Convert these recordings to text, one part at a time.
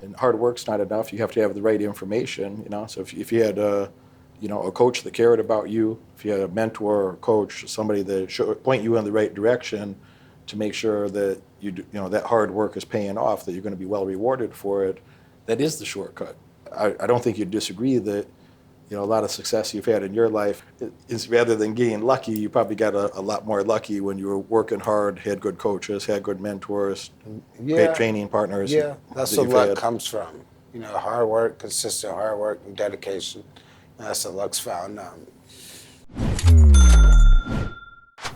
And hard work's not enough. You have to have the right information, you know. So if you had a coach that cared about you, if you had a mentor or coach, somebody that point you in the right direction to make sure that that hard work is paying off, that you're going to be well rewarded for it, that is the shortcut. I don't think you'd disagree that a lot of success you've had in your life is, rather than getting lucky, you probably got a lot more lucky when you were working hard, had good coaches, had good mentors, great training partners. Yeah, that's where luck comes from. Hard work, consistent hard work, and dedication. That's what luck's found.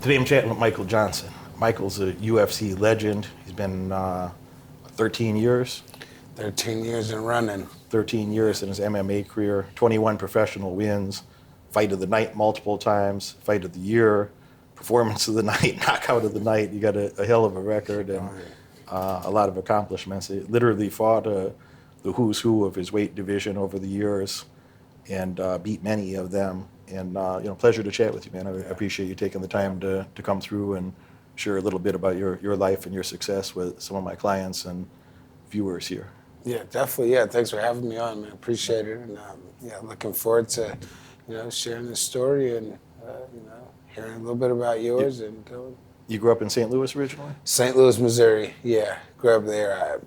Today I'm chatting with Michael Johnson. Michael's a UFC legend. He's been 13 years. 13 years and running. 13 years in his MMA career, 21 professional wins, fight of the night multiple times, fight of the year, performance of the night, knockout of the night. You got a hell of a record and a lot of accomplishments. He literally fought the who's who of his weight division over the years and beat many of them. And pleasure to chat with you, man. I appreciate you taking the time to come through and share a little bit about your life and your success with some of my clients and viewers here. Yeah, definitely. Yeah, thanks for having me on, man. Appreciate it. And looking forward to, sharing this story and, hearing a little bit about yours. You grew up in St. Louis originally? St. Louis, Missouri. Yeah, grew up there.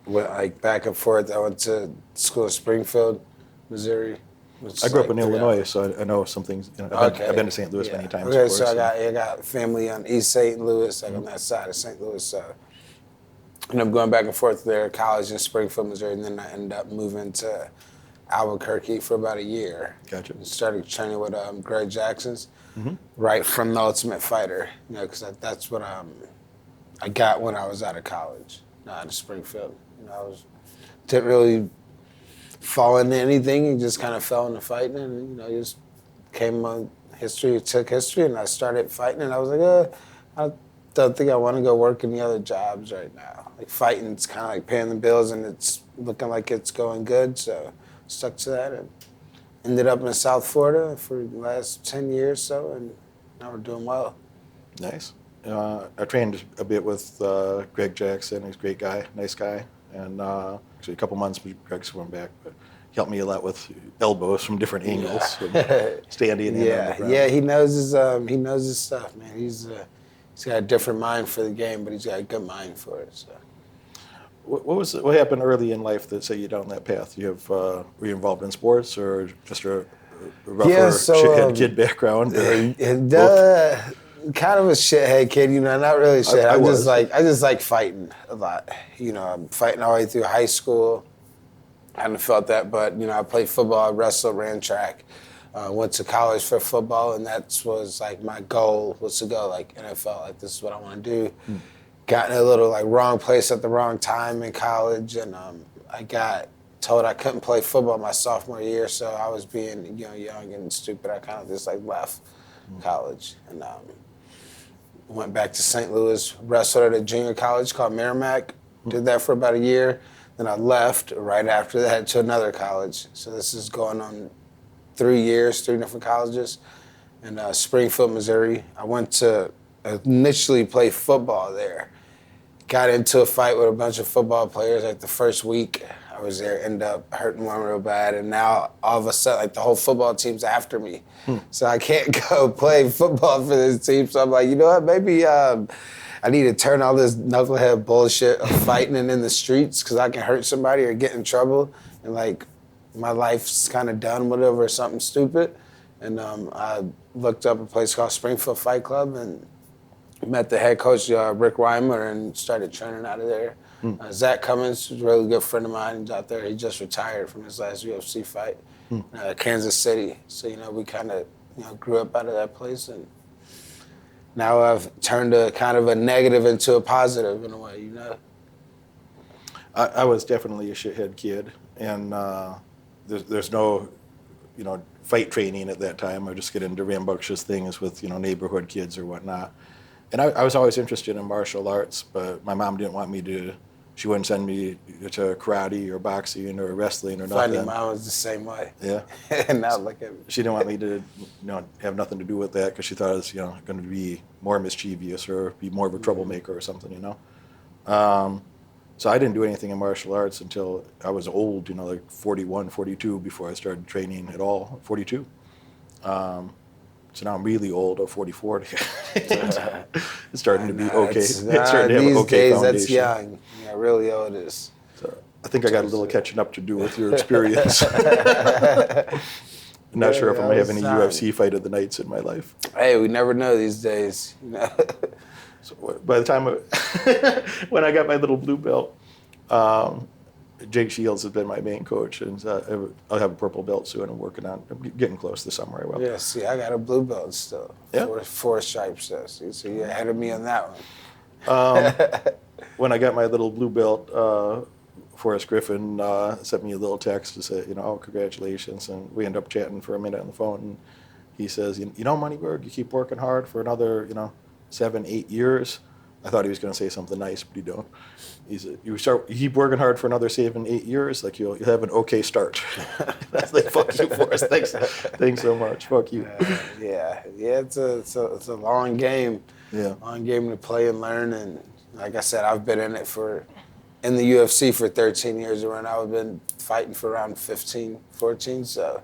I went back and forth. I went to school in Springfield, Missouri. I grew up in Illinois, so I know some things. I've been to St. Louis many times. Okay, so I got family on East St. Louis, on that side of St. Louis. So ended up going back and forth there, college in Springfield, Missouri, and then I ended up moving to Albuquerque for about a year. Gotcha. And started training with Greg Jackson's, right from The Ultimate Fighter, because that's what I got when I was out of college, out of Springfield. Didn't really fall into anything, and just kind of fell into fighting, and just came on took history, and I started fighting, and I was like, I don't think I want to go work any other jobs right now. Like fighting's kind of like paying the bills, and it's looking like it's going good, so stuck to that, and ended up in South Florida for the last 10 years or so, and now we're doing well. Nice. I trained a bit with Greg Jackson. He's a great guy, nice guy, and actually a couple months Greg's going back, but he helped me a lot with elbows from different angles, standing in on the ground. Yeah, he knows his stuff, man. He's got a different mind for the game, but he's got a good mind for it. So, what happened early in life that set you down that path? Were you involved in sports or just a rougher shithead kid background? Kind of a shithead kid, not really shit. I just like fighting a lot. I'm fighting all the way through high school. I hadn't felt that, but I played football, I wrestled, ran track. Went to college for football, and that was like my goal was to go like NFL. Like this is what I want to do. Got in a little like wrong place at the wrong time in college, and I got told I couldn't play football my sophomore year, so I was being young and stupid. I kind of just like left college and went back to St. Louis. Wrestled at a junior college called Merrimack. Did that for about a year. Then I left right after that to another college. So this is going on 3 years, 3 different colleges in Springfield, Missouri. I went to initially play football there. Got into a fight with a bunch of football players like the first week I was there, ended up hurting one real bad, and now all of a sudden like the whole football team's after me. So I can't go play football for this team. So I'm like, you know what, maybe I need to turn all this knucklehead bullshit of fighting in the streets because I can hurt somebody or get in trouble, and like my life's kind of done with it over something stupid. And I looked up a place called Springfield Fight Club and met the head coach, Rick Weimer, and started training out of there. Zach Cummins, who's a really good friend of mine, he's out there. He just retired from his last UFC fight, Kansas City. So, we kind of, grew up out of that place. And now I've turned a kind of a negative into a positive in a way, I was definitely a shithead kid, and there's no, fight training at that time. I just get into rambunctious things with, neighborhood kids or whatnot. And I was always interested in martial arts, but my mom didn't want me to. She wouldn't send me to karate or boxing or wrestling or nothing. Funny, mom was the same way. Yeah. And now look at me. She didn't want me to, have nothing to do with that because she thought I was, going to be more mischievous or be more of a troublemaker or something, So So I didn't do anything in martial arts until I was old, like 41, 42, before I started training at all, 42. So now I'm really old, I'm 44. It's starting to be okay. It's starting to have an these okay days, foundation. that's young. Yeah, really old is. So I think I got a little catching up to do with your experience. I'm not sure if I'm going to have any UFC fight of the nights in my life. Hey, we never know these days. So by the time when I got my little blue belt, Jake Shields has been my main coach, and I'll have a purple belt soon. I'm getting close this summer. I will. Yeah, see, I got a blue belt still. Yeah. Four stripes, though. So you're ahead of me on that one. When I got my little blue belt, Forrest Griffin sent me a little text to say, oh, congratulations. And we end up chatting for a minute on the phone. And he says, Moneyberg, you keep working hard for another, 7, 8 years. I thought he was going to say something nice, but he don't. He said, you keep working hard for another 7, 8 years, like you'll have an okay start. That's like, fuck you, Forrest. Thanks so much. Fuck you. Yeah. It's a long game. Yeah. Long game to play and learn. And like I said, I've been in the UFC for 13 years, and I've been fighting for around 15, 14. So,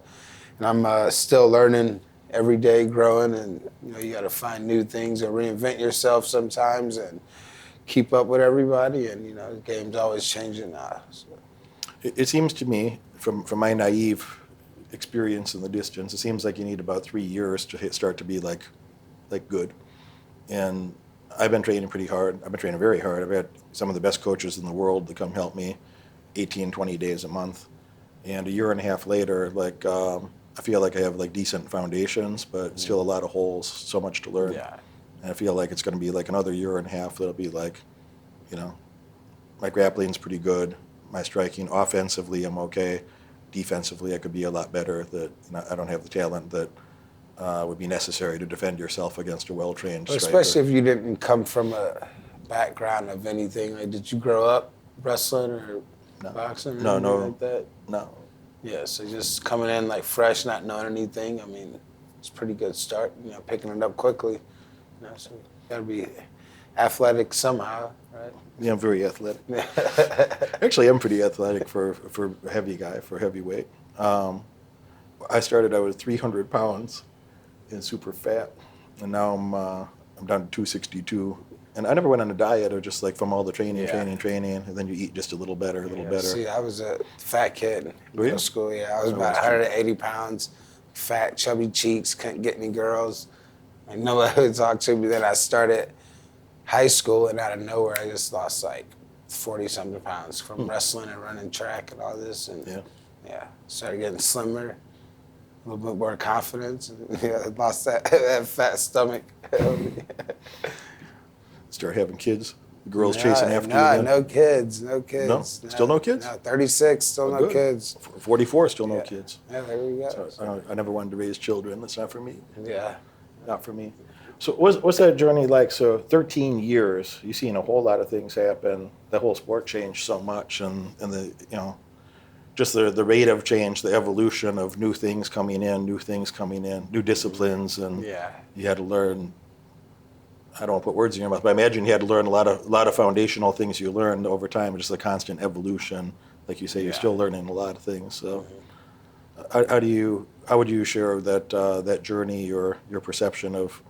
and I'm still learning every day, growing, and you got to find new things and reinvent yourself sometimes and keep up with everybody. And the game's always changing now. So. It seems to me, from my naive experience in the distance, it seems like you need about 3 years to start to be like good. And I've been training pretty hard. I've been training very hard. I've had some of the best coaches in the world to come help me 18, 20 days a month. And a year and a half later, I feel like I have decent foundations, but still a lot of holes, so much to learn. Yeah. And I feel like it's going to be another year and a half that'll be my grappling's pretty good. My striking, offensively, I'm okay. Defensively, I could be a lot better. That I don't have the talent that would be necessary to defend yourself against a well-trained striker. Especially if you didn't come from a background of anything. Did you grow up wrestling or boxing or anything like that? No. Yeah, so just coming in fresh, not knowing anything. It's a pretty good start. Picking it up quickly. So you got to be athletic somehow, right? Yeah, I'm very athletic. Actually, I'm pretty athletic for a heavy guy, for heavyweight. I was 300 pounds and super fat, and now I'm down to 262. And I never went on a diet, or just from all the training, and then you eat just a little better, better. See, I was a fat kid in middle school. Yeah, I was Oh, about that's 180 pounds, fat, chubby cheeks, couldn't get any girls. Nobody would talk to me. Then I started high school, and out of nowhere, I just lost 40-something pounds from wrestling and running track and all this. And started getting slimmer, a little bit more confidence, and lost that fat stomach. Start having kids. The girls chasing after you. No kids. No? Still no kids? No, 36, still no kids. 44, still no kids. Yeah, there we go. So, I never wanted to raise children. That's not for me. Yeah. Not for me. So what's that journey like? So 13 years, you've seen a whole lot of things happen. The whole sport changed so much, and the just the rate of change, the evolution of new things coming in, new disciplines, and you had to learn. I don't want to put words in your mouth, but I imagine you had to learn a lot of foundational things you learned over time, just the constant evolution. Like you say, you're still learning a lot of things. So, how would you share that journey, or your perception of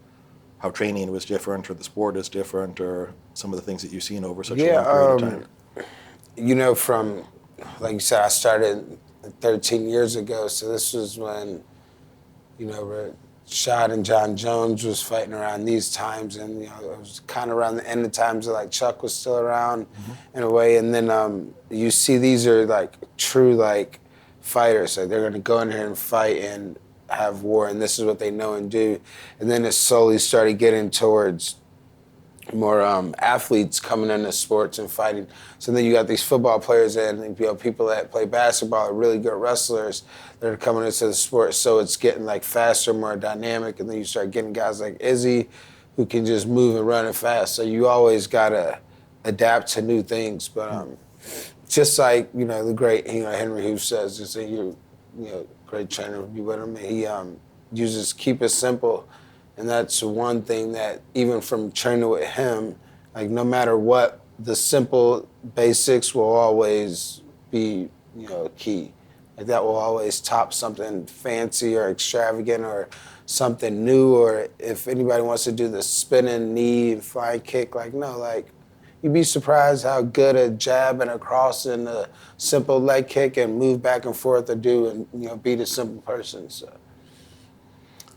how training was different, or the sport is different, or some of the things that you've seen over such a long period of time? From like you said, I started 13 years ago, so this was when Rashad and John Jones was fighting around these times, and it was kind of around the end of times that Chuck was still around in a way. And then you see these are true fighters, so they're going to go in here and fight and have war, and this is what they know and do. And then it slowly started getting towards more athletes coming into sports and fighting. So then you got these football players and people that play basketball are really good wrestlers that are coming into the sport. So it's getting faster, more dynamic, and then you start getting guys like Izzy who can just move and run it fast. So you always gotta adapt to new things. But just the great Henry Hoof says, just you're great trainer, be with him. He uses keep it simple. And that's one thing that even from training with him, no matter what the simple basics will always be, key. Like that will always top something fancy or extravagant or something new. Or if anybody wants to do the spinning knee and flying kick, like no, like you'd be surprised how good a jab and a cross and a simple leg kick and move back and forth or do, and beat a simple person. So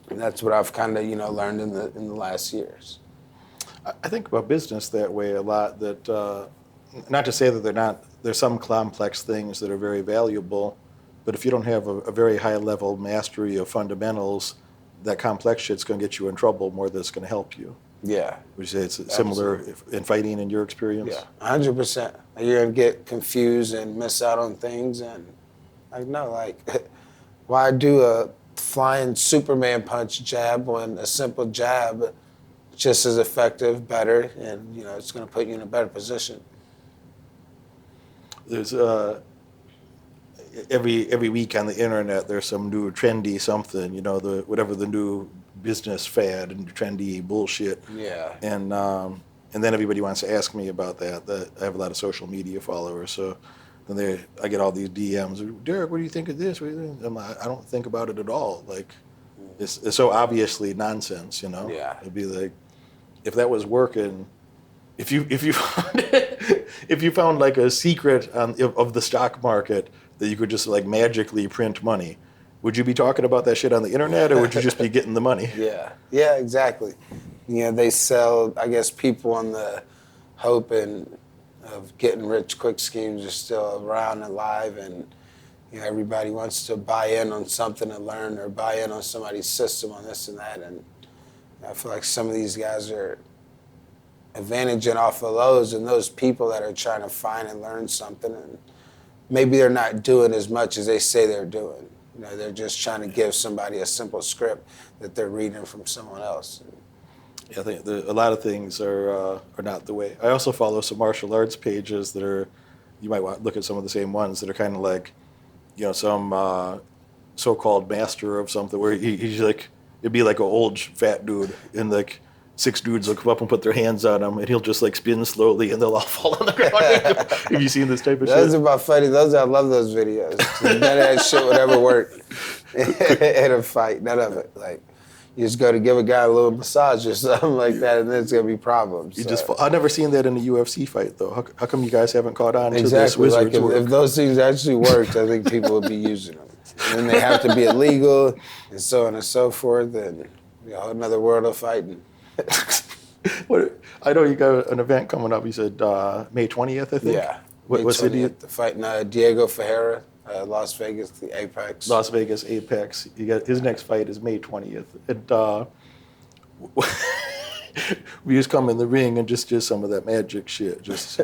and that's what I've kind of learned in the last years. I think about business that way a lot. That not to say that there's some complex things that are very valuable, but if you don't have a very high level mastery of fundamentals, that complex shit's going to get you in trouble more than it's going to help you. Yeah. Would you say it's similar in fighting in your experience? Yeah, 100%. You're going to get confused and miss out on things. And why do a flying Superman punch jab when a simple jab just as effective, better, and it's going to put you in a better position. There's every week on the internet there's some new trendy something, whatever the new business fad and trendy bullshit. Yeah. And then everybody wants to ask me about that. I have a lot of social media followers, so then I get all these DMs. Derek, what do you think of this? What do you think? I'm like, I don't think about it at all. Like, it's so obviously nonsense, Yeah. It'd be like, if that was working, if you if you found like a secret of the stock market that you could just like magically print money, would you be talking about that shit on the internet, or would you just be getting the money? Yeah, exactly. They sell, I guess, people on the hope of getting rich quick schemes are still around and alive, and everybody wants to buy in on something to learn or buy in on somebody's system on this and that, and I feel like some of these guys are advantaging off of those and those people that are trying to find and learn something, and maybe they're not doing as much as they say they're doing. They're just trying to give somebody a simple script that they're reading from someone else. Yeah, I think a lot of things are not the way. I also follow some martial arts pages that are, you might want to look at some of the same ones that are kind of like, some so-called master of something where he's like, it'd be like an old fat dude, and like 6 dudes will come up and put their hands on him, and he'll just like spin slowly, and they'll all fall on the ground. Have you seen this type of shit? Those are about fighting. I love those videos. None of that shit would ever work in a fight. None of it. Like, you just go to give a guy a little massage or something like that, and then it's gonna be problems. I've never seen that in a UFC fight though. How come you guys haven't caught on to this exactly. wizard's Like work? if those things actually worked, I think people would be using them. And then they have to be illegal, and so on and so forth, and another world of fighting. I know you got an event coming up. You said May 20th, I think. Yeah. What city? Fighting Diego Ferreira, Las Vegas, the Apex. Las Vegas Apex. His next fight is May 20th. And we just come in the ring and just do some of that magic shit. Just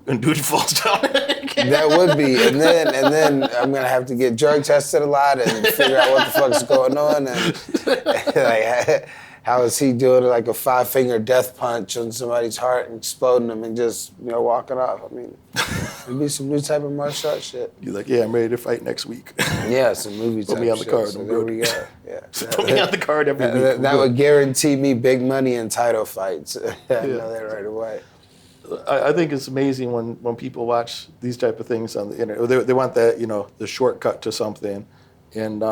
and dude falls down. That would be, and then I'm gonna have to get drug tested a lot and figure out what the fuck's going on, and like how is he doing like a 5-finger death punch on somebody's heart and exploding them and just walking off. I mean, it'd be some new type of martial arts shit. You're like, yeah, I'm ready to fight next week. Yeah, some movie type Put me on the card. So there we go. Yeah. Put me on the card every week. That would guarantee me big money in title fights. I know that right away. I think it's amazing when people watch these type of things on the internet. They want that, the shortcut to something, and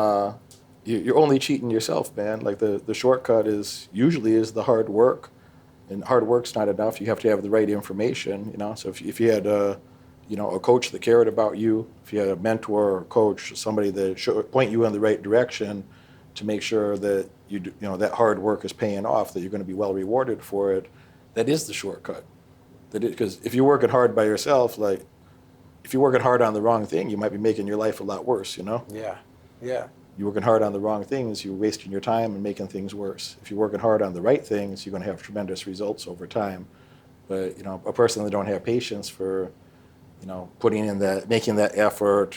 you're only cheating yourself, man. Like the shortcut usually is the hard work, and hard work's not enough. You have to have the right information, So if you had a coach that cared about you, if you had a mentor or coach, somebody that should point you in the right direction to make sure that that hard work is paying off, that you're going to be well rewarded for it, that is the shortcut. Because if you're working hard by yourself, like if you're working hard on the wrong thing, you might be making your life a lot worse, Yeah. You're working hard on the wrong things, you're wasting your time and making things worse. If you're working hard on the right things, you're going to have tremendous results over time. But, a person that don't have patience for, putting in making that effort,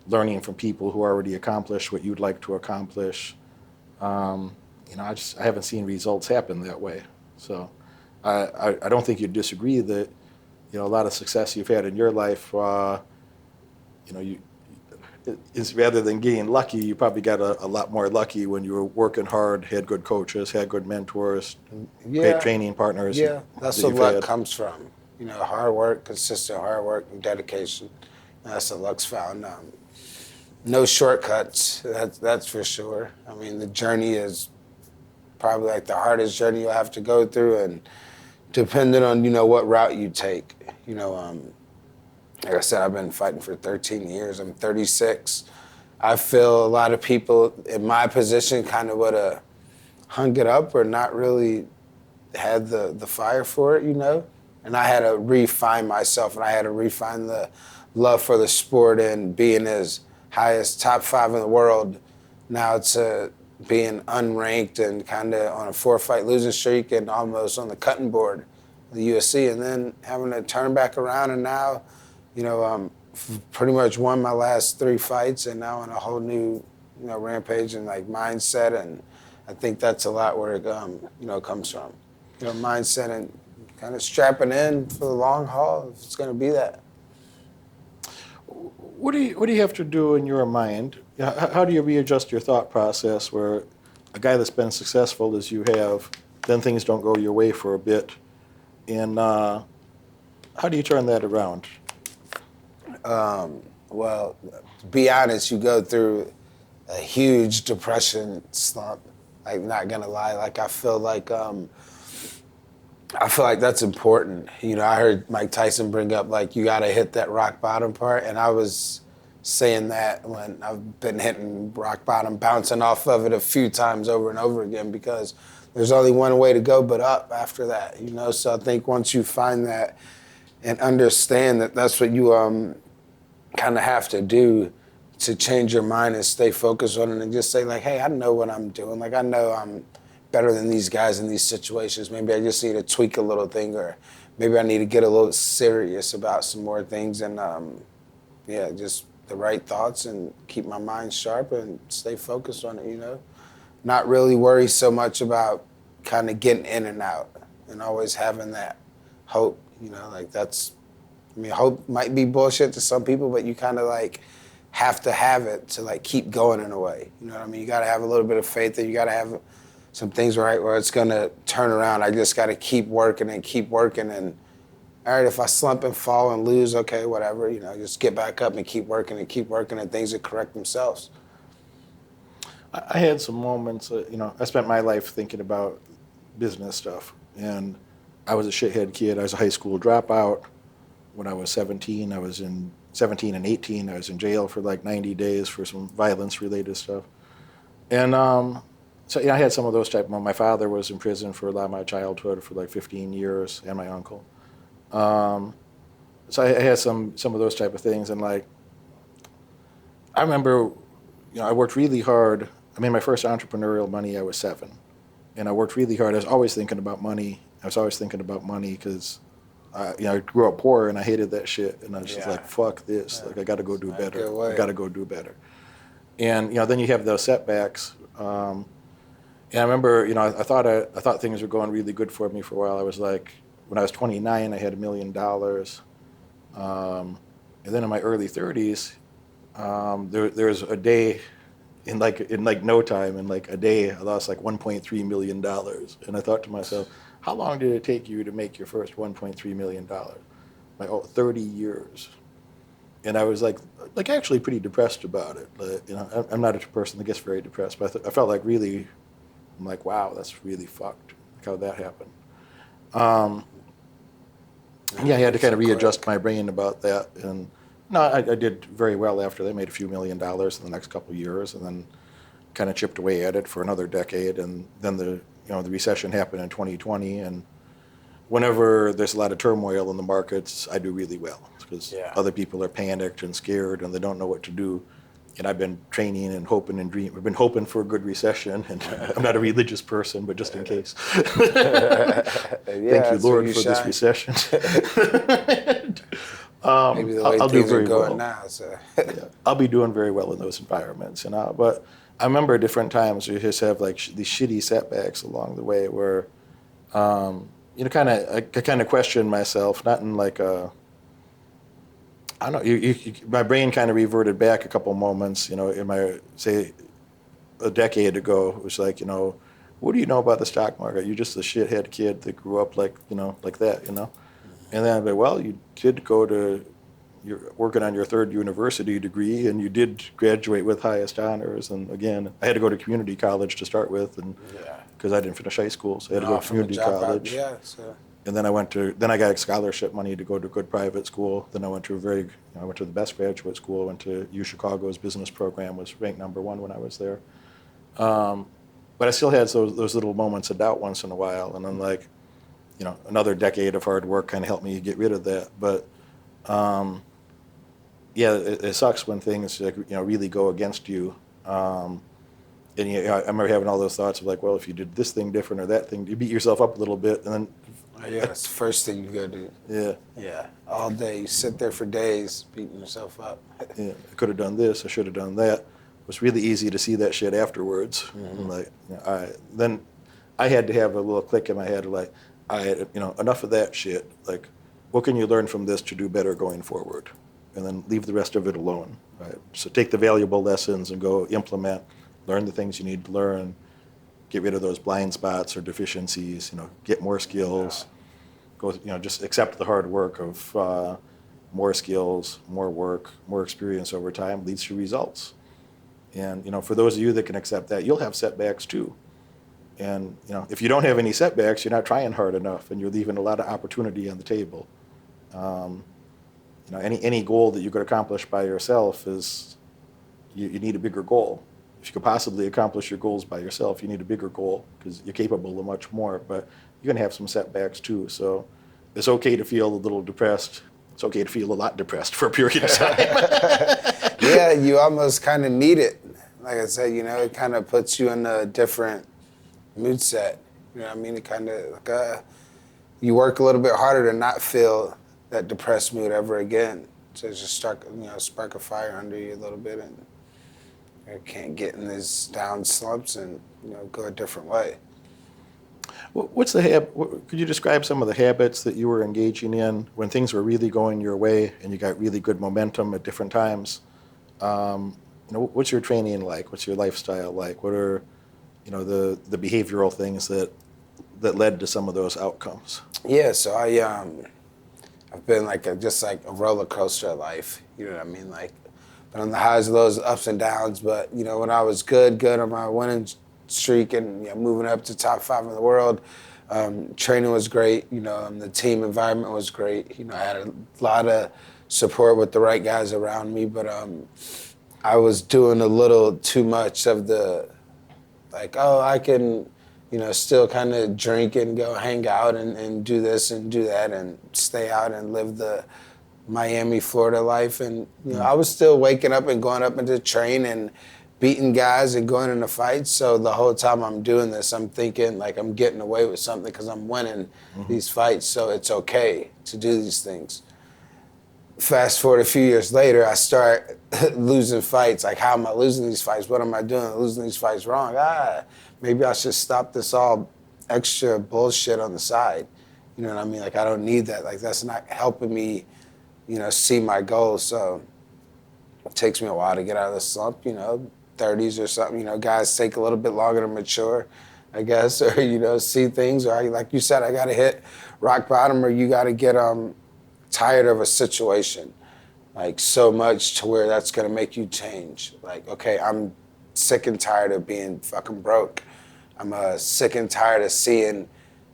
learning from people who already accomplished what you'd like to accomplish, I haven't seen results happen that way. So I don't think you'd disagree that, a lot of success you've had in your life, is rather than getting lucky, you probably got a lot more lucky when you were working hard, had good coaches, had good mentors, Yeah, training partners. yeah, that's that where you've luck had. comes from. You know, hard work, consistent hard work, and dedication. That's what luck's found. No shortcuts. That's for sure. I mean, the journey is probably like the hardest journey you'll have to go through, and depending on what route you take. Like I said, I've been fighting for 13 years. I'm 36. I feel a lot of people in my position kind of would have hung it up or not really had the fire for it, And I had to refine myself, and I had to refine the love for the sport and being as high as top 5 in the world now to being unranked and kind of on a 4-fight losing streak and almost on the cutting board of the UFC, and then having to turn back around and now, pretty much won my last 3 fights and now on a whole new, rampage and like mindset, and I think that's a lot where it comes from, mindset and kind of strapping in for the long haul if it's going to be that. What do you have to do in your mind? How do you readjust your thought process where a guy that's been successful as you have, then things don't go your way for a bit, and how do you turn that around? Well, to be honest, you go through a huge depression slump. Like, not gonna lie, like I feel like that's important. I heard Mike Tyson bring up like you gotta hit that rock bottom part, and I was saying that when I've been hitting rock bottom, bouncing off of it a few times over and over again because there's only one way to go but up after that. So I think once you find that and understand that that's what you kind of have to do to change your mind and stay focused on it and just say like, hey, I know what I'm doing. Like, I know I'm better than these guys in these situations. Maybe I just need to tweak a little thing, or maybe I need to get a little serious about some more things, and just the right thoughts and keep my mind sharp and stay focused on it, Not really worry so much about kind of getting in and out and always having that hope, like that's, hope might be bullshit to some people, but you kind of like have to have it to like keep going in a way. You know what I mean? You got to have a little bit of faith that you got to have some things right where it's going to turn around. I just got to keep working and keep working. And all right, if I slump and fall and lose, okay, whatever, just get back up and keep working and things will correct themselves. I had some moments, I spent my life thinking about business stuff, and I was a shithead kid. I was a high school dropout. When I was 17, I was in 17 and 18. I was in jail for like 90 days for some violence-related stuff. And so I had some of those type of moments. My father was in prison for a lot of my childhood for like 15 years, and my uncle. So I had some of those type of things. And like, I remember, I worked really hard. I made my first entrepreneurial money, I was 7. And I worked really hard. I was always thinking about money. Because I grew up poor and I hated that shit, and I was just like, fuck this. Like, I got to go do better. I got to go do better. And then you have those setbacks. And I remember, I thought things were going really good for me for a while. I was like, when I was 29, I had $1 million. And then in my early 30s, there's a day in no time, in like a day, I lost like $1.3 million. And I thought to myself, how long did it take you to make your first $1.3 million? Like, 30 years. And I was like actually pretty depressed about it. I'm not a person that gets very depressed, but I felt like really, I'm like, wow, that's really fucked. Like how that happened. I had to kind of readjust my brain about that. And no, I did very well after that. I made a few $1 million in the next couple of years, and then kind of chipped away at it for another decade. And then the recession happened in 2020, and whenever there's a lot of turmoil in the markets, I do really well because other people are panicked and scared and they don't know what to do. And I've been training and hoping and dreaming. I've been hoping for a good recession, and I'm not a religious person, but just in case. Thank you, Lord, for this recession. Maybe the way I'll do things very are going well now. So. I'll be doing very well in those environments, but I remember different times where you just have like these shitty setbacks along the way where, I kind of question myself, not in like a I don't know. My brain kind of reverted back a couple moments. In my say a decade ago, it was like, what do you know about the stock market? You're just a shithead kid that grew up like that. And then I'd be, well, you did go to, you're working on your third university degree, and you did graduate with highest honors. And again, I had to go to community college to start with, and because I didn't finish high school, so I had to go to community college. And then I got scholarship money to go to a good private school. Then I went to I went to the best graduate school. I went to U Chicago's business program, was ranked #1 when I was there. But I still had those little moments of doubt once in a while, and then another decade of hard work kind of helped me get rid of that. But it sucks when things really go against you. And I remember having all those thoughts of like, well, if you did this thing different or that thing, you beat yourself up a little bit, and then it's the first thing you go do. Yeah, all day you sit there for days beating yourself up. I could have done this, I should have done that. It was really easy to see that shit afterwards. Like, all right. Then I had to have a little click in my head, like, all right, enough of that shit. Like, what can you learn from this to do better going forward? And then leave the rest of it alone. Right? So take the valuable lessons and go implement. Learn the things you need to learn, get rid of those blind spots or deficiencies, get more skills, go, just accept the hard work of more skills, more work, more experience over time leads to results. And, for those of you that can accept that, you'll have setbacks too. And, if you don't have any setbacks, you're not trying hard enough, and you're leaving a lot of opportunity on the table. Any goal that you could accomplish by yourself is, you need a bigger goal. If you could possibly accomplish your goals by yourself, you need a bigger goal because you're capable of much more, but you're going to have some setbacks too. So it's okay to feel a little depressed. It's okay to feel a lot depressed for a period of time. Yeah, you almost kind of need it. Like I said, it kind of puts you in a different mood set. You know what I mean? It kind of, you work a little bit harder to not feel that depressed mood ever again. So just spark a fire under you a little bit, and I can't get in these down slumps and go a different way. What's the could you describe some of the habits that you were engaging in when things were really going your way and you got really good momentum at different times? What's your training like? What's your lifestyle like? What are the behavioral things that led to some of those outcomes? Yeah, so I've been just like a roller coaster of life. You know what I mean? Like, been on the highs and lows, ups and downs. But when I was good on my winning streak and moving up to top 5 in the world, training was great. The team environment was great. I had a lot of support with the right guys around me. But I was doing a little too much of the I can still kind of drink and go hang out and do this and do that and stay out and live the Miami, Florida life. And, I was still waking up and going up into train and beating guys and going into fights. So the whole time I'm doing this, I'm thinking like I'm getting away with something because I'm winning these fights. So it's okay to do these things. Fast forward a few years later, I start losing fights. Like, how am I losing these fights? What am I doing? Losing these fights wrong. Maybe I should stop this all extra bullshit on the side. You know what I mean? Like, I don't need that. Like, that's not helping me, see my goals. So it takes me a while to get out of the slump, 30s or something. Guys take a little bit longer to mature, I guess, or, see things. Or like you said, I got to hit rock bottom, or you got to get tired of a situation, like so much to where that's going to make you change. Like, okay, I'm sick and tired of being fucking broke. I'm sick and tired of seeing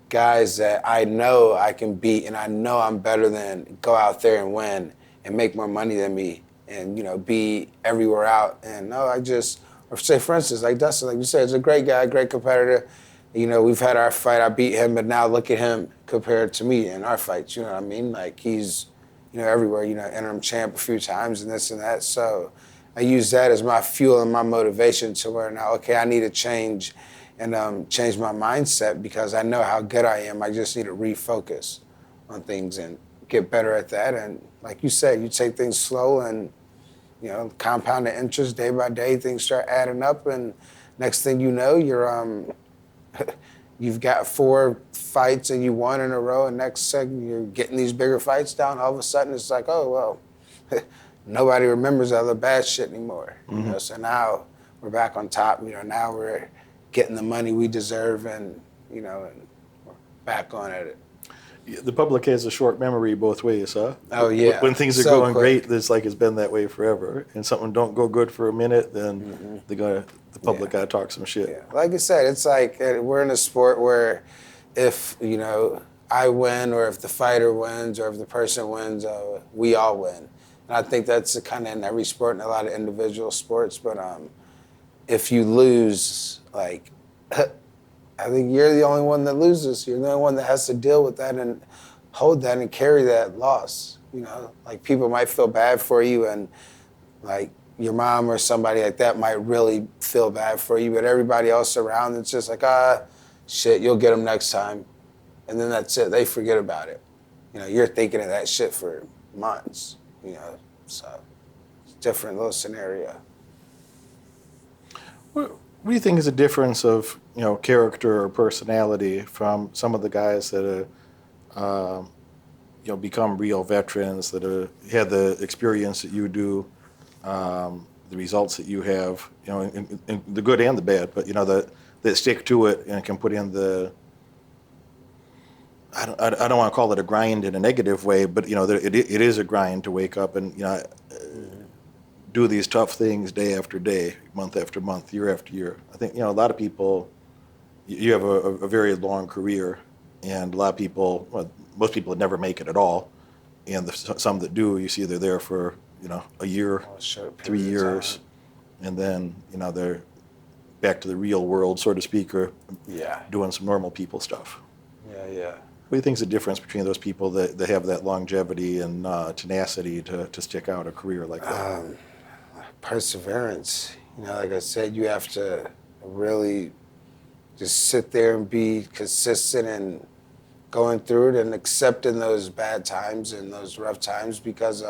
guys that I know I can beat and I know I'm better than go out there and win and make more money than me and, be everywhere out. And or say, for instance, like Dustin, like you said, he's a great guy, great competitor. We've had our fight, I beat him, but now look at him compared to me in our fights, you know what I mean? Like, he's, everywhere, interim champ a few times and this and that. So I use that as my fuel and my motivation to where now, okay, I need to change and change my mindset because I know how good I am. I just need to refocus on things and get better at that. And like you said, you take things slow and, compound the interest day by day, things start adding up. And next thing you know, you've got 4 fights and you won in a row, and next second you're getting these bigger fights down. All of a sudden it's like, oh, well, nobody remembers all the bad shit anymore. You know, so now we're back on top. You know, now we're getting the money we deserve, and you know, and we're back on it. The public has a short memory both ways, huh? Oh yeah. When things are So going quick. great, it's like it's been that way forever. And something don't go good for a minute, then the public gotta talk some shit. Yeah. Like I said, it's like we're in a sport where if, you know, I win or if the fighter wins or if the person wins, we all win. And I think that's kind of in every sport and a lot of individual sports. But if you lose, like, I think you're the only one that loses. You're the only one that has to deal with that and hold that and carry that loss. You know, like people might feel bad for you, and like your mom or somebody like that might really feel bad for you, but everybody else around, it's just like, shit, you'll get them next time. And then that's it. They forget about it. You know, you're thinking of that shit for months, you know, so it's a different little scenario. What do you think is the difference of, you know, character or personality from some of the guys that have, you know, become real veterans, that have had the experience that you do, the results that you have, you know, in the good and the bad, but, you know, that stick to it and can put in the, I don't want to call it a grind in a negative way, but, you know, it is a grind to wake up and, you know, do these tough things day after day, month after month, year after year. I think, you know, a lot of people, you have a very long career, and a lot of people, well, most people would never make it at all, and some that do, you see they're there for, you know, a year, 3 years, and then, you know, they're back to the real world, so to speak, or doing some normal people stuff. Yeah. What do you think is the difference between those people that have that longevity and tenacity to stick out a career like that? Perseverance. You know, like I said, you have to really just sit there and be consistent and going through it and accepting those bad times and those rough times, because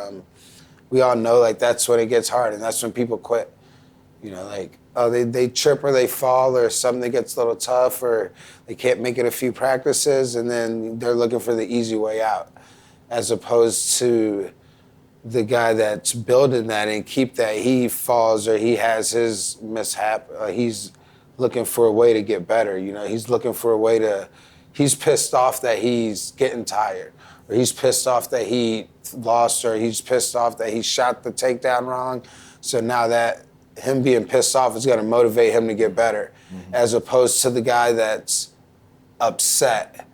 we all know, like, that's when it gets hard and that's when people quit. You know, like, oh, they trip or they fall or something gets a little tough or they can't make it a few practices, and then they're looking for the easy way out, as opposed to the guy that's building that and keep that. He falls or he has his mishap. He's looking for a way to get better. You know, he's looking for a way to, he's pissed off that he's getting tired, or he's pissed off that he lost, or he's pissed off that he shot the takedown wrong. So now that him being pissed off is going to motivate him to get better, as opposed to the guy that's upset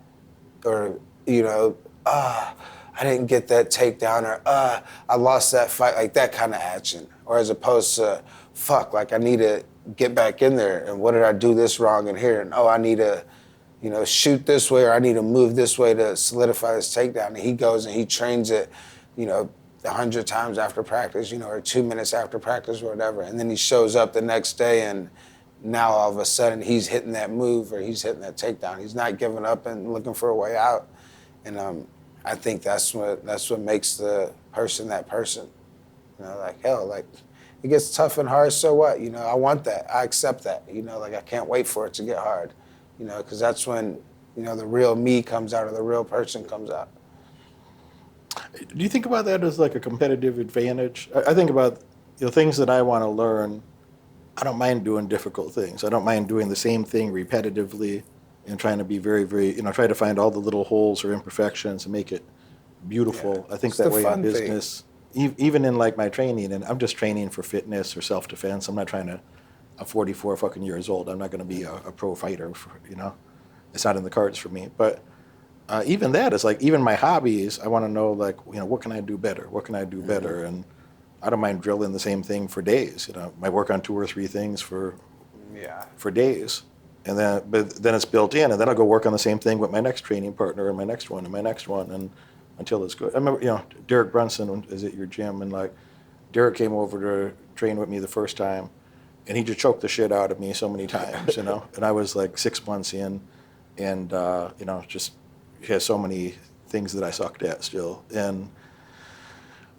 or, you know, I didn't get that takedown, or I lost that fight, like that kind of action. Or as opposed to, fuck, like I need to get back in there, and what did I do this wrong in here? And I need to, you know, shoot this way, or I need to move this way to solidify this takedown. And he goes and he trains it, you know, 100 times after practice, you know, or 2 minutes after practice or whatever. And then he shows up the next day, and now all of a sudden he's hitting that move or he's hitting that takedown. He's not giving up and looking for a way out. And I think that's what makes the person that person. You know, like, hell, like, it gets tough and hard, so what? You know, I want that. I accept that. You know, like, I can't wait for it to get hard. You know, because that's when, you know, the real me comes out, or the real person comes out. Do you think about that as like a competitive advantage? I think about, you know, things that I want to learn. I don't mind doing difficult things. I don't mind doing the same thing repetitively and trying to be very, very, you know, try to find all the little holes or imperfections and make it beautiful. Yeah. I think it's that way in business, even in like my training, and I'm just training for fitness or self-defense. I'm not trying to, I'm 44 fucking years old. I'm not going to be a pro fighter, you know, it's not in the cards for me. But even that is like, even my hobbies, I want to know, like, you know, what can I do better? What can I do better? And I don't mind drilling the same thing for days. You know, I work on 2 or 3 things for days, and then it's built in, and then I'll go work on the same thing with my next training partner and my next one and my next one, and until it's good. I remember, you know, Derek Brunson is at your gym, and like, Derek came over to train with me the first time, and he just choked the shit out of me so many times, you know, and I was like 6 months in, and you know, just he has so many things that I sucked at still, and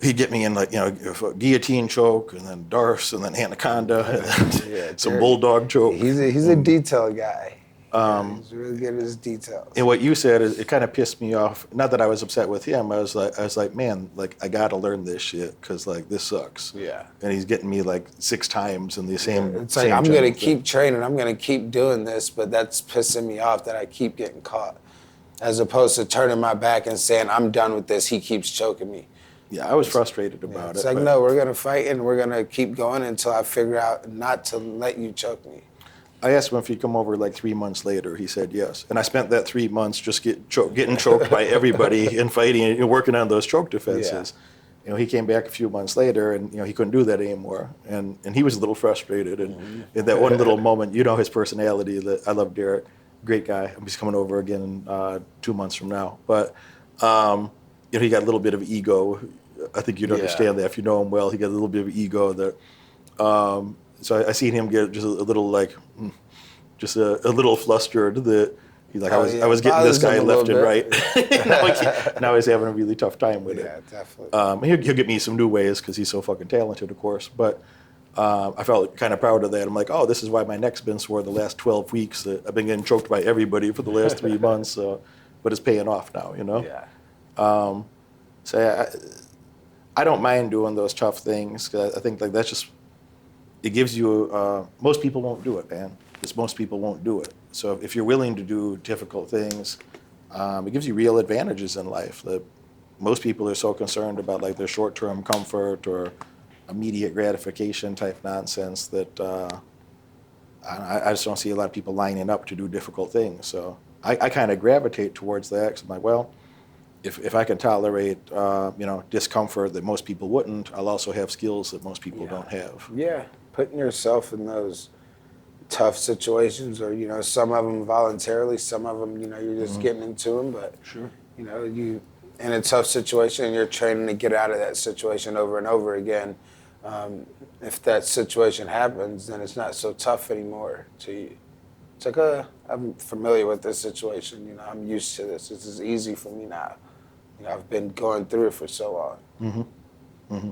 he'd get me in, like, you know, guillotine choke, and then Darce, and then anaconda, and then some bulldog choke. He's a detail guy. He's really good at his details. And what you said, it kind of pissed me off. Not that I was upset with him. I was like, man, like I got to learn this shit because like this sucks. Yeah. And he's getting me like 6 times in the same. It's like same I'm gonna thing. keep training. I'm gonna keep doing this, but that's pissing me off that I keep getting caught, as opposed to turning my back and saying I'm done with this. He keeps choking me. Yeah, I was frustrated about it. It's like, no, we're gonna fight and we're gonna keep going until I figure out not to let you choke me. I asked him if he'd come over like 3 months later. He said yes. And I spent that 3 months just getting choked by everybody and fighting and working on those choke defenses. Yeah. You know, he came back a few months later and, you know, he couldn't do that anymore. And he was a little frustrated. And in that one little moment, you know his personality. That I love Derek. Great guy. He's coming over again 2 months from now. But, you know, he got a little bit of ego. I think you'd understand that if you know him well. He got a little bit of ego that... So I seen him get just a little like, just a little flustered that he's like, I was getting this guy left and right. now he's having a really tough time with it. Yeah, definitely. He'll get me some new ways because he's so fucking talented, of course. But I felt kind of proud of that. I'm like, oh, this is why my neck's been sore the last 12 weeks. I've been getting choked by everybody for the last 3 months. But it's paying off now, you know? Yeah. So I don't mind doing those tough things because I think like that's just, it gives you, most people won't do it, man. Most people won't do it. So if you're willing to do difficult things, it gives you real advantages in life. That most people are so concerned about like their short-term comfort or immediate gratification type nonsense that I just don't see a lot of people lining up to do difficult things. So I kind of gravitate towards that because I'm like, well, if I can tolerate, you know, discomfort that most people wouldn't, I'll also have skills that most people don't have. Yeah. Putting yourself in those tough situations, or, you know, some of them voluntarily, some of them, you know, you're just getting into them, but, you know, you in a tough situation and you're training to get out of that situation over and over again. If that situation happens, then it's not so tough anymore to you. It's like, I'm familiar with this situation, you know, I'm used to this. This is easy for me now. You know, I've been going through it for so long. Mm-hmm. Mm-hmm.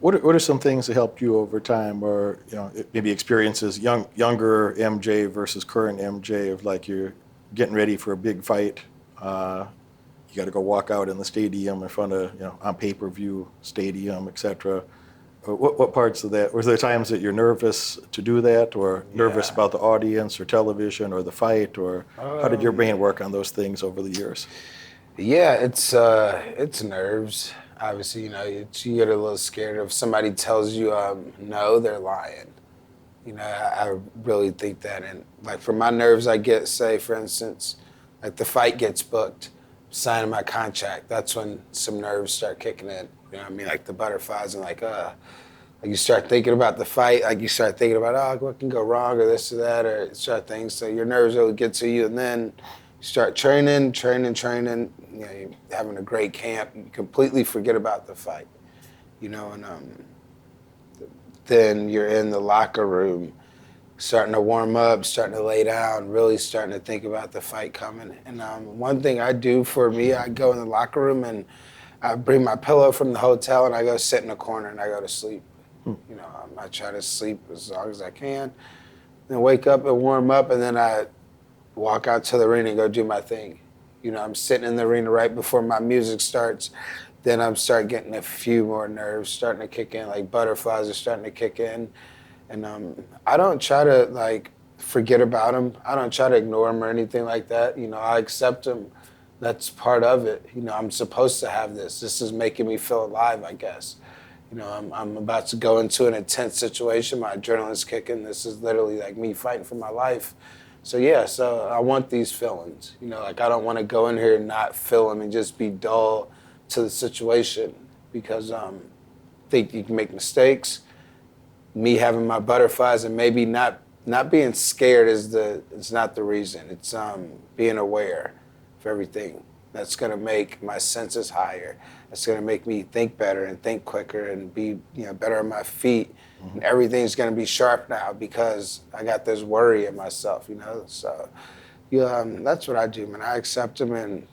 What are some things that helped you over time, or, you know, maybe experiences, younger MJ versus current MJ, of like you're getting ready for a big fight, you got to go walk out in the stadium in front of, you know, on pay-per-view stadium, etc. What parts of that? Was there times that you're nervous to do that, or nervous about the audience or television or the fight, or how did your brain work on those things over the years? Yeah, it's nerves. Obviously, you know, you get a little scared if somebody tells you no, they're lying. You know, I really think that. And like for my nerves, I get, say, for instance, like the fight gets booked, signing my contract. That's when some nerves start kicking in. You know what I mean? Like the butterflies and like you start thinking about the fight. Like you start thinking about, what can go wrong or this or that, or start things. So your nerves really get to you, and then you start training. You know, you're having a great camp. You completely forget about the fight, you know, and then you're in the locker room, starting to warm up, starting to lay down, really starting to think about the fight coming. And one thing I do for me, I go in the locker room and I bring my pillow from the hotel and I go sit in a corner and I go to sleep. You know, I try to sleep as long as I can, then wake up and warm up, and then I walk out to the arena and go do my thing. You know, I'm sitting in the arena right before my music starts. Then I'm start getting a few more nerves starting to kick in, like butterflies are starting to kick in. And I don't try to like forget about them. I don't try to ignore them or anything like that. You know, I accept them. That's part of it. You know, I'm supposed to have this. This is making me feel alive, I guess. You know, I'm about to go into an intense situation. My adrenaline's kicking. This is literally like me fighting for my life. So yeah, so I want these feelings. You know, like I don't want to go in here and not feel them and just be dull to the situation, because I think you can make mistakes. Me having my butterflies and maybe not being scared is not the reason. It's being aware of everything. That's gonna make my senses higher. That's gonna make me think better and think quicker and be, you know, better on my feet. And everything's gonna be sharp now because I got this worry in myself, you know. So, yeah, that's what I do, man. I accept them and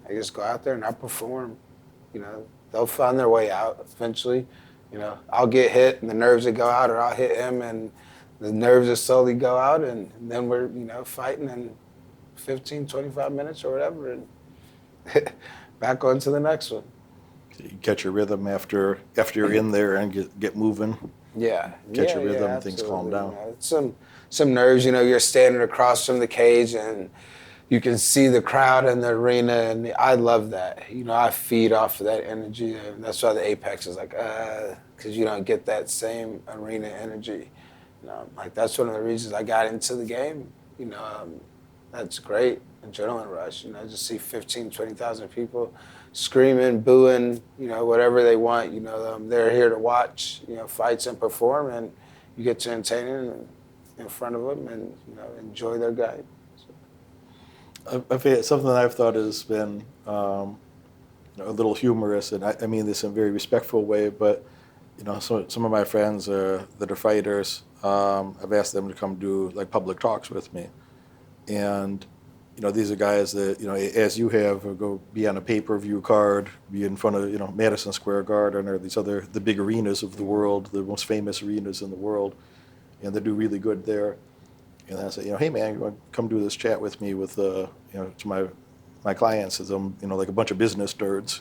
I just go out there and I perform. You know, they'll find their way out eventually. You know, I'll get hit and the nerves will go out, or I'll hit him and the nerves will slowly go out, and then we're, you know, fighting and 15, 25 minutes or whatever, and back on to the next one. You catch your rhythm after you're in there and get moving. Yeah. Catch your rhythm, absolutely. things calm down. It's some nerves, you're standing across from the cage and you can see the crowd in the arena, and I love that. I feed off of that energy, and that's why the Apex is like, because you don't get that same arena energy. Like that's one of the reasons I got into the game. That's great, adrenaline rush. Just see 15, 20,000 people screaming, booing, whatever they want. They're here to watch, fights and perform, and you get to entertain them in front of them and, enjoy their guide. I've had something that I've thought has been a little humorous, and I mean this in a very respectful way, but some of my friends that are fighters, I've asked them to come do like public talks with me, and these are guys that as you have go be on a pay-per-view card, be in front of Madison Square Garden or the big arenas of the world, the most famous arenas in the world, and they do really good there. And I say, hey man, you want to come do this chat with me with to my clients, as I'm like a bunch of business nerds.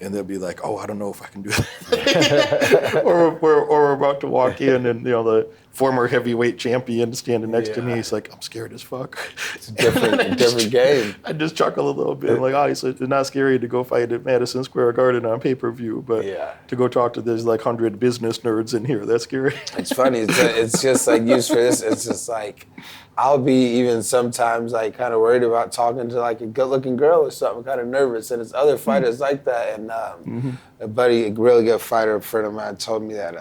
And they'll be like, oh, I don't know if I can do that. or we're about to walk in, and the former heavyweight champion standing next to me, he's like, I'm scared as fuck. It's a different game. I just chuckle a little bit. I'm like, obviously, it's not scary to go fight at Madison Square Garden on pay-per-view, but to go talk to there's like 100 business nerds in here, that's scary. It's funny. It's just like used for this. It's just like, I'll be even sometimes like kind of worried about talking to like a good-looking girl or something, kind of nervous, and it's other fighters like that. And a buddy, a really good fighter, a friend of mine, told me that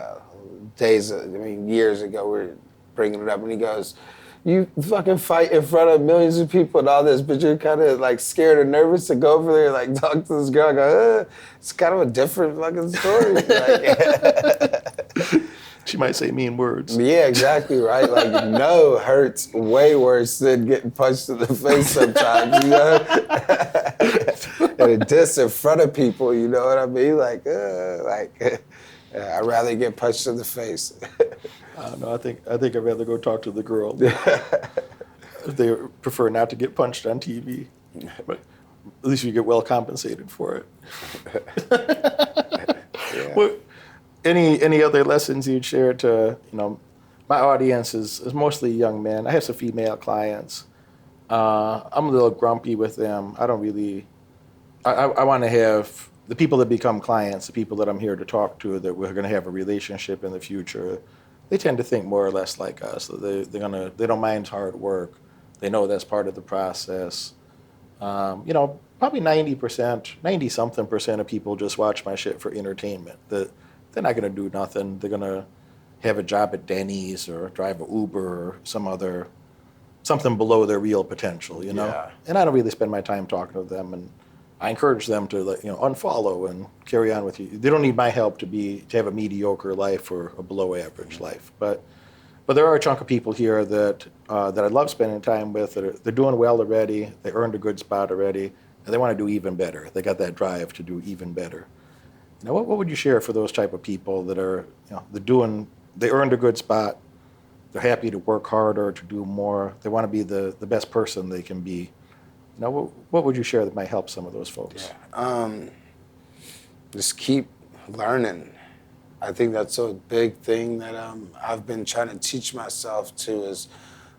years ago, we were bringing it up, and he goes, you fucking fight in front of millions of people and all this, but you're kind of like scared or nervous to go over there and like talk to this girl. I go, it's kind of a different fucking story. She might say mean words. Yeah, exactly, right? Like, no hurts way worse than getting punched in the face sometimes, And a diss in front of people, you know what I mean? I'd rather get punched in the face. No, I think I'd rather go talk to the girl. They prefer not to get punched on TV, but at least you get well compensated for it. Well, any other lessons you'd share to my audience is mostly young men. I have some female clients. I'm a little grumpy with them. I don't really. I want to have the people that become clients, the people that I'm here to talk to, that we're going to have a relationship in the future. They tend to think more or less like us. So they don't mind hard work. They know that's part of the process. Probably 90-something% of people just watch my shit for entertainment. They're not going to do nothing. They're going to have a job at Denny's or drive an Uber or something below their real potential, Yeah. And I don't really spend my time talking to them, and I encourage them to unfollow and carry on with you. They don't need my help to have a mediocre life or a below average life. But there are a chunk of people here that I love spending time with. They're doing well already. They earned a good spot already, and they want to do even better. They got that drive to do even better. What would you share for those type of people that are, they earned a good spot, they're happy to work harder, to do more, they want to be the best person they can be. What would you share that might help some of those folks? Just keep learning. I think that's a big thing that I've been trying to teach myself to is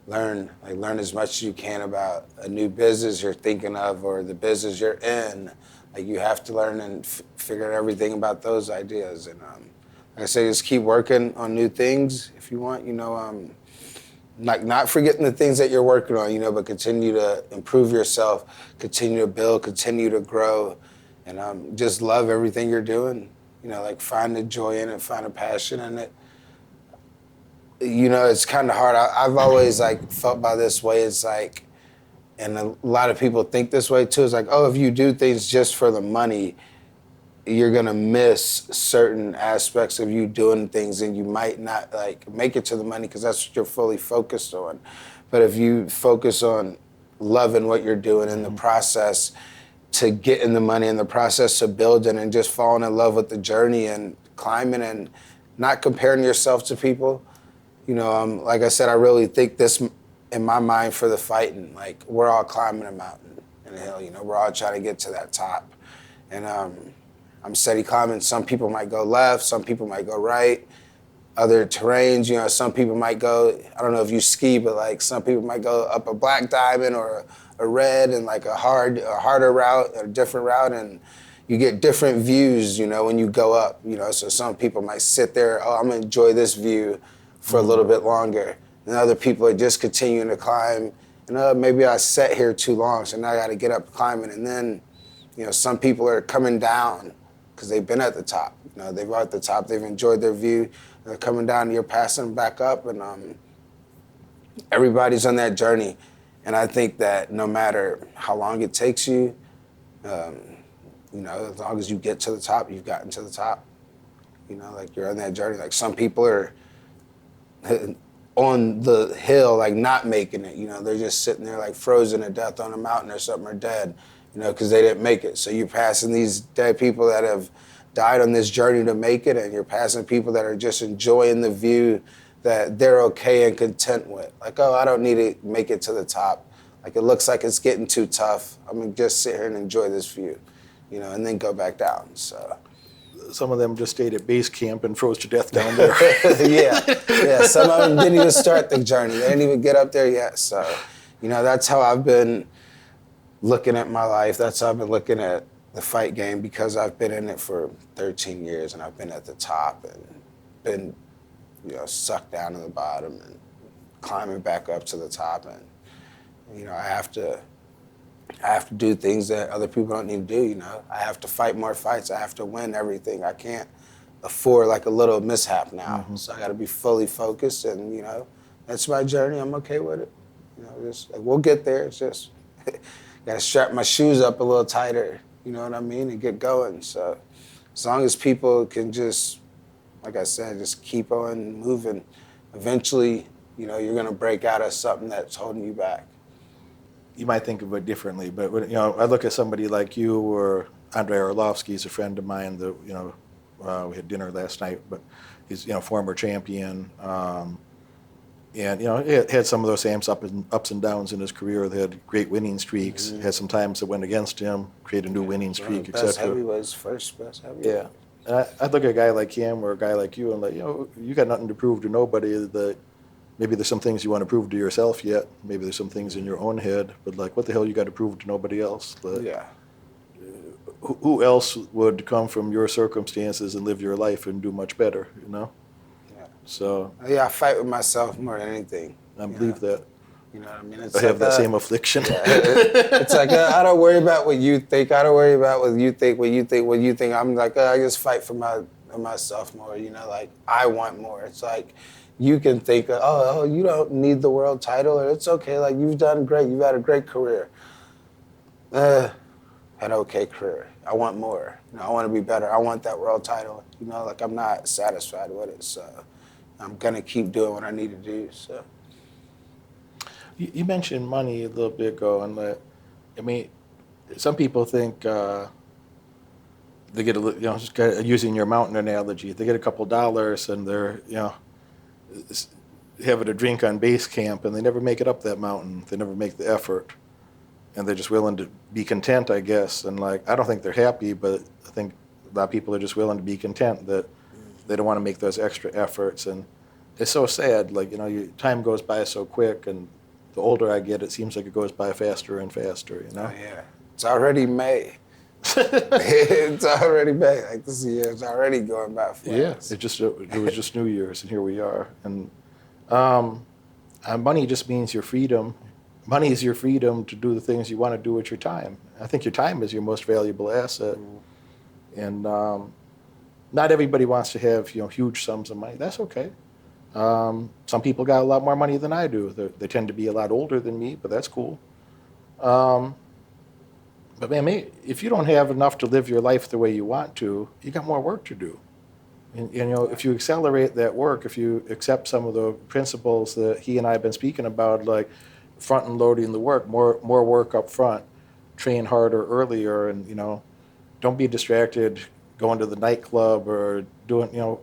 learn as much as you can about a new business you're thinking of or the business you're in. Like you have to learn and figure out everything about those ideas. And like I say, just keep working on new things if you want, not forgetting the things that you're working on, but continue to improve yourself, continue to build, continue to grow, and just love everything you're doing. Find the joy in it, find a passion in it. It's kind of hard. I've always felt by this way. It's like, and a lot of people think this way too. It's like, oh, if you do things just for the money, you're gonna miss certain aspects of you doing things, and you might not make it to the money because that's what you're fully focused on. But if you focus on loving what you're doing in the process to getting the money, in the process of building, and just falling in love with the journey and climbing and not comparing yourself to people. Like I said, I really think this in my mind for the fighting. Like, we're all climbing a mountain and a hill, you know, we're all trying to get to that top. And I'm steady climbing. Some people might go left, some people might go right. Other terrains, you know, some people might go, I don't know if you ski, but like some people might go up a black diamond or a red and like a harder route, a different route, and you get different views, you know, when you go up, you know. So some people might sit there, oh, I'm gonna enjoy this view for a little bit longer. And other people are just continuing to climb. And maybe I sat here too long, so now I gotta get up climbing. And then, you know, some people are coming down because they've been at the top. You know, they've at the top, they've enjoyed their view. They're coming down, you're passing them back up, and everybody's on that journey. And I think that no matter how long it takes you, you know, as long as you get to the top, you've gotten to the top. You know, like you're on that journey. Like some people are on the hill, like not making it. You know, they're just sitting there like frozen to death on a mountain or something, or dead, you know, because they didn't make it. So you're passing these dead people that have died on this journey to make it, and you're passing people that are just enjoying the view that they're okay and content with. Like, oh, I don't need to make it to the top. Like, it looks like it's getting too tough. I'm gonna just sit here and enjoy this view, you know, and then go back down. So some of them just stayed at base camp and froze to death down there. yeah. Some of them didn't even start the journey. They didn't even get up there yet. So, you know, that's how I've been looking at my life. That's how I've been looking at the fight game, because I've been in it for 13 years and I've been at the top and been, you know, sucked down to the bottom and climbing back up to the top. And, you know, I have to do things that other people don't need to do, you know. I have to fight more fights. I have to win everything. I can't afford like a little mishap now. Mm-hmm. So I got to be fully focused, and, you know, that's my journey. I'm okay with it. You know, just like, we'll get there. It's just got to strap my shoes up a little tighter, you know what I mean, and get going. So as long as people can just, like I said, just keep on moving, eventually, you know, you're going to break out of something that's holding you back. You might think of it differently, but when, you know, I look at somebody like you, or Andrei Arlovsky is a friend of mine that, you know, we had dinner last night, but he's, you know, former champion, and, you know, he had some of those same ups and downs in his career. They had great winning streaks, had some times that went against him, create a new winning streak, etc. Best heavyweight, first best heavyweight. Yeah. And I'd look at a guy like him or a guy like you and, like, you know, you got nothing to prove to nobody. That maybe there's some things you want to prove to yourself yet. Maybe there's some things in your own head, but like, what the hell you got to prove to nobody else? Yeah. Who else would come from your circumstances and live your life and do much better, you know? Yeah. So. Yeah, I fight with myself more than anything. I believe that. You know what I mean? It's I have that same affliction. Yeah, it's like, I don't worry about what you think. I don't worry about what you think, what you think. I'm like, I just fight for myself more, you know, like, I want more. It's like, you can think, oh, you don't need the world title, or it's okay, like, you've done great, you've had a great career. Had an okay career. I want more. You know, I want to be better. I want that world title. You know, like, I'm not satisfied with it, so I'm gonna keep doing what I need to do. So. You mentioned money a little bit ago, and I mean, some people think they get just using your mountain analogy, they get a couple dollars and they're, you know, having a drink on base camp, and they never make it up that mountain. They never make the effort, and they're just willing to be content, I guess. And like, I don't think they're happy, but I think a lot of people are just willing to be content, that they don't want to make those extra efforts. And it's so sad. Like, you know, time goes by so quick, and the older I get, it seems like it goes by faster and faster, you know? Oh, yeah. It's already May. It's already May. Like, this year is already going by fast. Yeah, it was just New Year's, and here we are. And money just means your freedom. Money is your freedom to do the things you want to do with your time. I think your time is your most valuable asset. And not everybody wants to have, you know, huge sums of money. That's okay. Some people got a lot more money than I do. They tend to be a lot older than me, but that's cool. But man, if you don't have enough to live your life the way you want to, you got more work to do. And you know, if you accelerate that work, if you accept some of the principles that he and I have been speaking about, like front and loading the work, more work up front, train harder earlier, and, you know, don't be distracted going to the nightclub or doing, you know,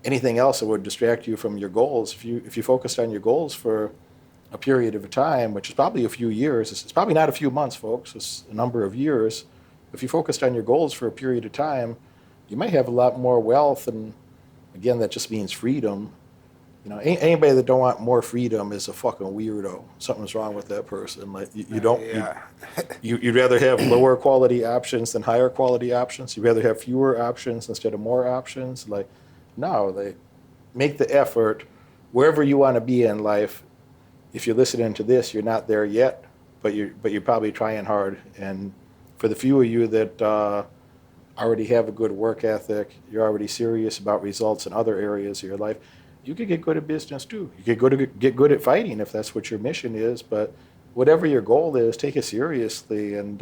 anything else that would distract you from your goals. If you focused on your goals for a period of time, which is probably a few years. It's probably not a few months, folks. It's a number of years. If you focused on your goals for a period of time, you might have a lot more wealth. And again, that just means freedom. You know, anybody that don't want more freedom is a fucking weirdo. Something's wrong with that person. Like you don't. Yeah. You'd rather have lower quality options than higher quality options. You'd rather have fewer options instead of more options. Like, no, they make the effort wherever you want to be in life. If you're listening to this, you're not there yet, but you're probably trying hard. And for the few of you that already have a good work ethic, you're already serious about results in other areas of your life, you could get good at business too. You could get good at fighting if that's what your mission is. But whatever your goal is, take it seriously. And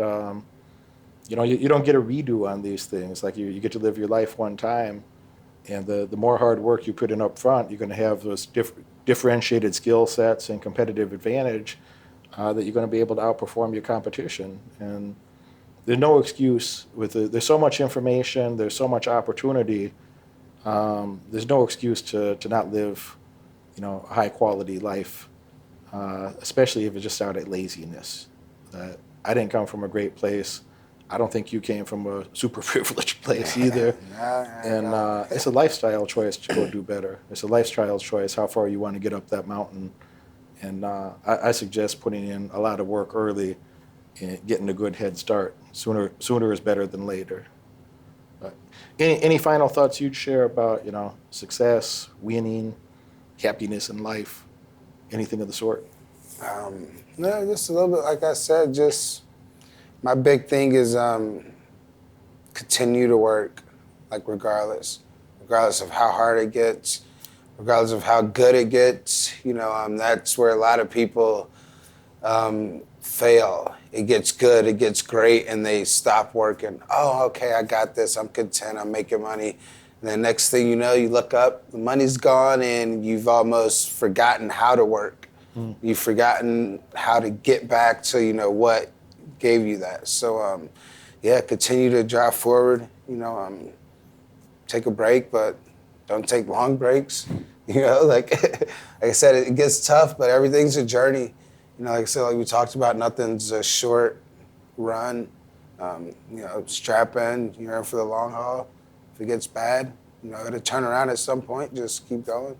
you know, you don't get a redo on these things. Like you get to live your life one time, and the more hard work you put in up front, you're going to have those differentiated skill sets and competitive advantage that you're going to be able to outperform your competition. And there's no excuse there's so much information, there's so much opportunity. There's no excuse to not live, you know, a high quality life, especially if it's just out of laziness. I didn't come from a great place. I don't think you came from a super privileged place either. And it's a lifestyle choice to go do better. It's a lifestyle choice how far you want to get up that mountain. And I suggest putting in a lot of work early and getting a good head start. Sooner is better than later. But any final thoughts you'd share about, you know, success, winning, happiness in life, anything of the sort? No, just a little bit. Like I said, just my big thing is continue to work, like regardless of how hard it gets, regardless of how good it gets. You know, that's where a lot of people fail. It gets good, it gets great, and they stop working. Oh, okay, I got this. I'm content. I'm making money. And then next thing you know, you look up, the money's gone, and you've almost forgotten how to work. You've forgotten how to get back to, you know, what gave you that. So, yeah, continue to drive forward. You know, take a break, but don't take long breaks. You know, like I said, it gets tough, but everything's a journey. You know, like I said, like we talked about, nothing's a short run. You know, strap in, you're in for the long haul. If it gets bad, you know, it'll turn around at some point. Just keep going.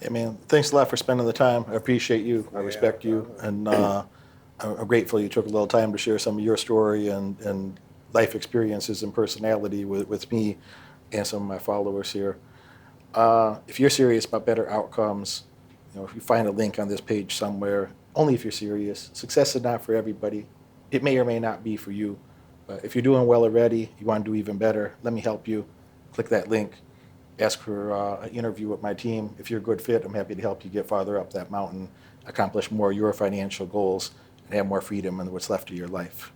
Hey, man, thanks a lot for spending the time. I appreciate you. I respect you. And I'm grateful you took a little time to share some of your story and life experiences and personality with me and some of my followers here. If you're serious about better outcomes, you know, if you find a link on this page somewhere, only if you're serious. Success is not for everybody. It may or may not be for you. But if you're doing well already, you want to do even better, let me help you. Click that link. Ask for an interview with my team. If you're a good fit, I'm happy to help you get farther up that mountain, accomplish more of your financial goals, and have more freedom in what's left of your life.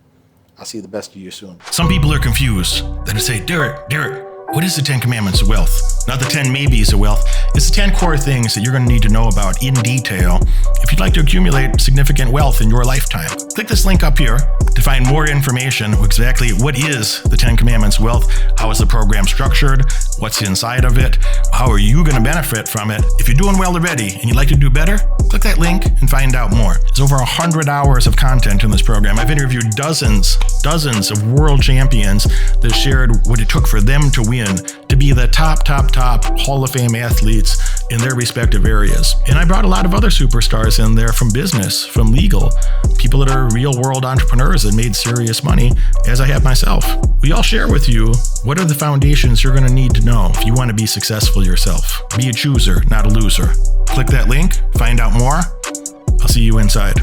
I'll see the best of you soon. Some people are confused. They say, Derek, what is the 10 Commandments of Wealth? Not the 10 maybes of wealth. It's the 10 core things that you're going to need to know about in detail if you'd like to accumulate significant wealth in your lifetime. Click this link up here to find more information exactly what is the 10 Commandments of Wealth, how is the program structured, what's inside of it, how are you going to benefit from it. If you're doing well already and you'd like to do better, click that link and find out more. There's over 100 hours of content in this program. I've interviewed dozens of world champions that shared what it took for them to win, to be the top Hall of Fame athletes in their respective areas. And I brought a lot of other superstars in there from business, from legal, people that are real world entrepreneurs that made serious money, as I have myself. We all share with you what are the foundations you're going to need to know if you want to be successful yourself. Be a chooser, not a loser. Click that link, find out more. I'll see you inside.